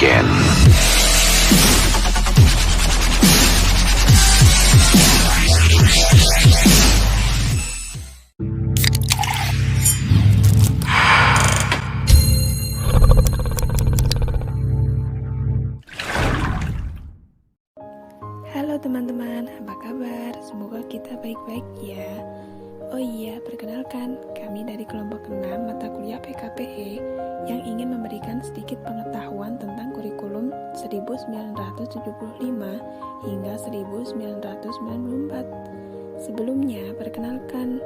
again. Halo teman-teman, apa kabar? Semoga kita baik-baik ya. Oh iya, perkenalkan, kami dari kelompok 6 mata kuliah PKPE yang ingin memberikan sedikit pengetahuan tentang kurikulum 1975 hingga 1994. Sebelumnya, perkenalkan,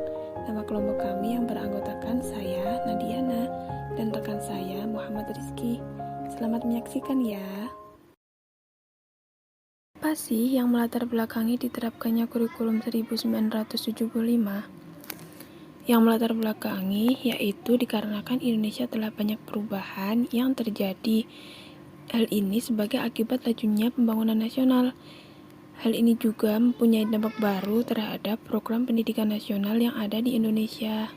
nama kelompok kami yang beranggotakan saya, Nadiana, dan rekan saya, Muhammad Rizky. Selamat menyaksikan ya. Apa sih yang melatar belakangi diterapkannya kurikulum 1975? Yang melatar belakangi yaitu dikarenakan Indonesia telah banyak perubahan yang terjadi. Hal ini sebagai akibat lajunya pembangunan nasional. Hal ini juga mempunyai dampak baru terhadap program pendidikan nasional yang ada di Indonesia.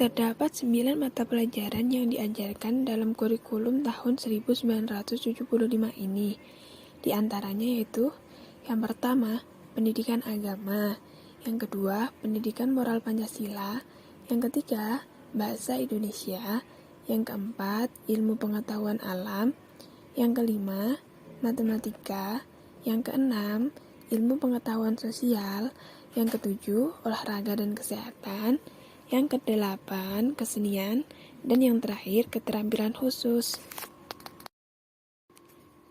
Terdapat 9 mata pelajaran yang diajarkan dalam kurikulum tahun 1975 ini. Di antaranya yaitu yang pertama, pendidikan agama, yang kedua, pendidikan moral Pancasila, yang ketiga, bahasa Indonesia, yang keempat, ilmu pengetahuan alam, yang kelima, matematika, yang keenam, ilmu pengetahuan sosial, yang ketujuh, olahraga dan kesehatan, yang kedelapan, kesenian, dan yang terakhir, keterampilan khusus.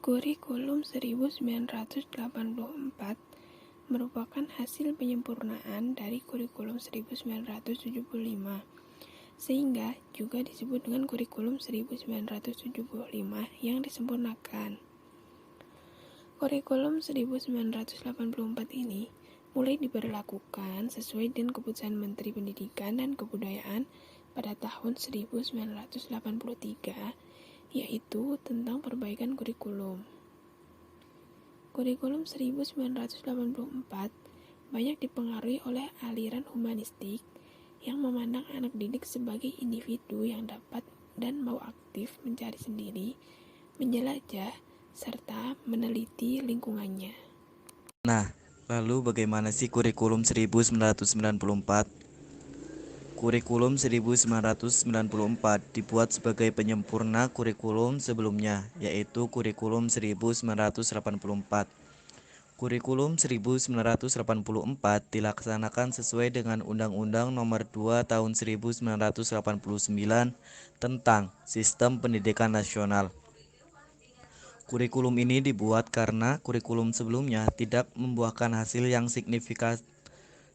Kurikulum 1984 merupakan hasil penyempurnaan dari kurikulum 1975, sehingga juga disebut dengan kurikulum 1975 yang disempurnakan. Kurikulum 1984 ini mulai diberlakukan sesuai dengan keputusan Menteri Pendidikan dan Kebudayaan pada tahun 1983, yaitu tentang perbaikan kurikulum. Kurikulum 1984 banyak dipengaruhi oleh aliran humanistik yang memandang anak didik sebagai individu yang dapat dan mau aktif mencari sendiri, menjelajah, serta meneliti lingkungannya. Nah, lalu bagaimana sih kurikulum 1994? Kurikulum 1994 dibuat sebagai penyempurna kurikulum sebelumnya, yaitu kurikulum 1984. Kurikulum 1984 dilaksanakan sesuai dengan Undang-Undang Nomor 2 Tahun 1989 tentang Sistem Pendidikan Nasional. Kurikulum ini dibuat karena kurikulum sebelumnya tidak membuahkan hasil yang signifikan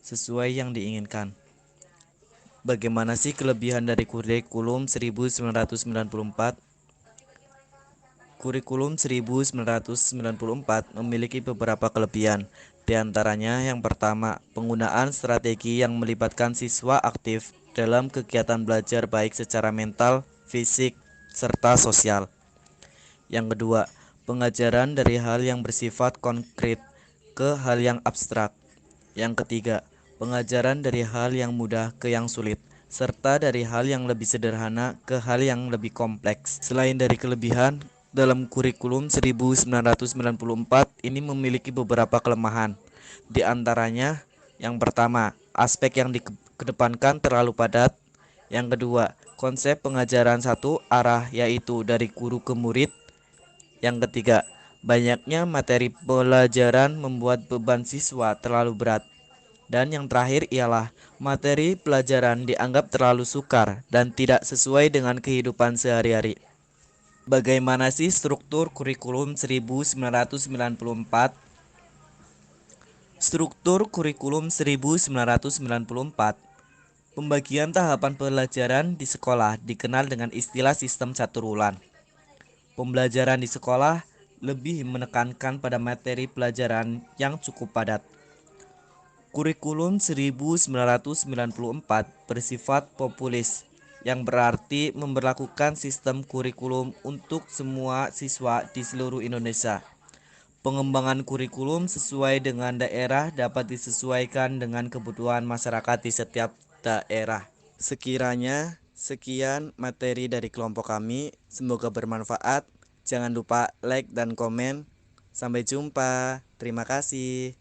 sesuai yang diinginkan. Bagaimana sih kelebihan dari kurikulum 1994? Kurikulum 1994 memiliki beberapa kelebihan. Di antaranya yang pertama, penggunaan strategi yang melibatkan siswa aktif dalam kegiatan belajar baik secara mental, fisik, serta sosial. Yang kedua, pengajaran dari hal yang bersifat konkret ke hal yang abstrak. Yang ketiga, pengajaran dari hal yang mudah ke yang sulit, serta dari hal yang lebih sederhana ke hal yang lebih kompleks. Selain dari kelebihan, dalam kurikulum 1994 ini memiliki beberapa kelemahan. Di antaranya, yang pertama, aspek yang dikedepankan terlalu padat. Yang kedua, konsep pengajaran satu arah yaitu dari guru ke murid. Yang ketiga, banyaknya materi pelajaran membuat beban siswa terlalu berat. Dan yang terakhir ialah materi pelajaran dianggap terlalu sukar dan tidak sesuai dengan kehidupan sehari-hari. Bagaimana sih struktur kurikulum 1994? Struktur kurikulum 1994. Pembagian tahapan pelajaran di sekolah dikenal dengan istilah sistem catur wulan. Pembelajaran di sekolah lebih menekankan pada materi pelajaran yang cukup padat. Kurikulum 1994 bersifat populis, yang berarti memberlakukan sistem kurikulum untuk semua siswa di seluruh Indonesia. Pengembangan kurikulum sesuai dengan daerah dapat disesuaikan dengan kebutuhan masyarakat di setiap daerah. Sekiranya sekian materi dari kelompok kami, semoga bermanfaat. Jangan lupa like dan komen. Sampai jumpa. Terima kasih.